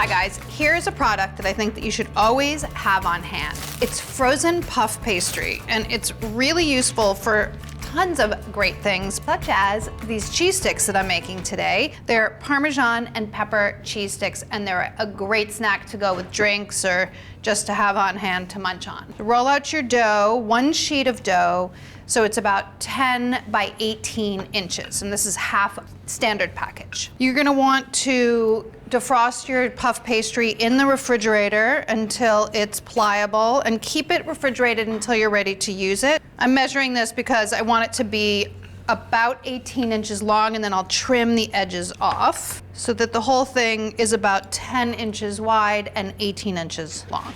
Hi guys, here's a product that I think that you should always have on hand. It's frozen puff pastry, and it's really useful for tons of great things, such as these cheese sticks that I'm making today. They're Parmesan and pepper cheese sticks, and they're a great snack to go with drinks or just to have on hand to munch on. Roll out your dough, one sheet of dough, so it's about 10 by 18 inches, and this is half standard package. You're gonna want to defrost your puff pastry in the refrigerator until it's pliable, and keep it refrigerated until you're ready to use it. I'm measuring this because I want it to be about 18 inches long, and then I'll trim the edges off so that the whole thing is about 10 inches wide and 18 inches long.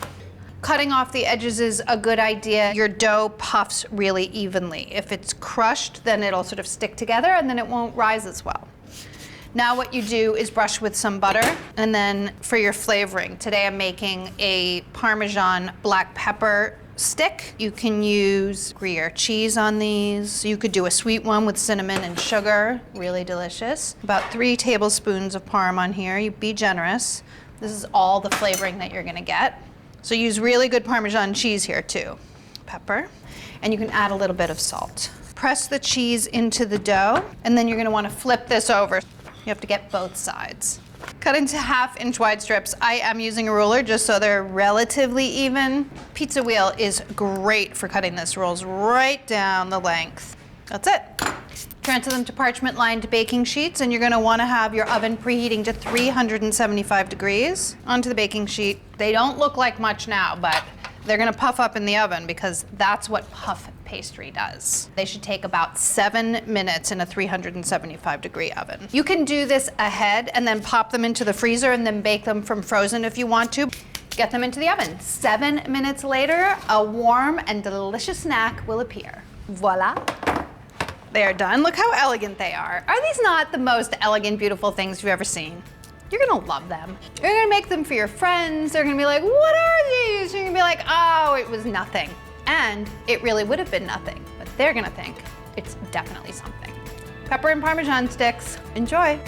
Cutting off the edges is a good idea. Your dough puffs really evenly. If it's crushed, then it'll sort of stick together and then it won't rise as well. Now what you do is brush with some butter, and then for your flavoring, today I'm making a Parmesan black pepper stick. You can use Gruyere cheese on these. You could do a sweet one with cinnamon and sugar, really delicious. About 3 tablespoons of Parm on here. You be generous. This is all the flavoring that you're gonna get. So use really good Parmesan cheese here too. Pepper, and you can add a little bit of salt. Press the cheese into the dough, and then you're gonna wanna flip this over. You have to get both sides. Cut into 1/2-inch wide strips. I am using a ruler just so they're relatively even. Pizza wheel is great for cutting this. Rolls right down the length. That's it. Transfer them to parchment-lined baking sheets, and you're gonna wanna have your oven preheating to 375 degrees. Onto the baking sheet. They don't look like much now, but they're gonna puff up in the oven because that's what puff pastry does. They should take about 7 minutes in a 375 degree oven. You can do this ahead and then pop them into the freezer and then bake them from frozen if you want to. Get them into the oven. 7 minutes later, a warm and delicious snack will appear. Voila. They are done. Look how elegant they are. Are these not the most elegant, beautiful things you've ever seen? You're gonna love them. You're gonna make them for your friends. They're gonna be like, what are these? You're gonna be like, oh, it was nothing. And it really would have been nothing, but they're gonna think it's definitely something. Pepper and Parmesan sticks. Enjoy.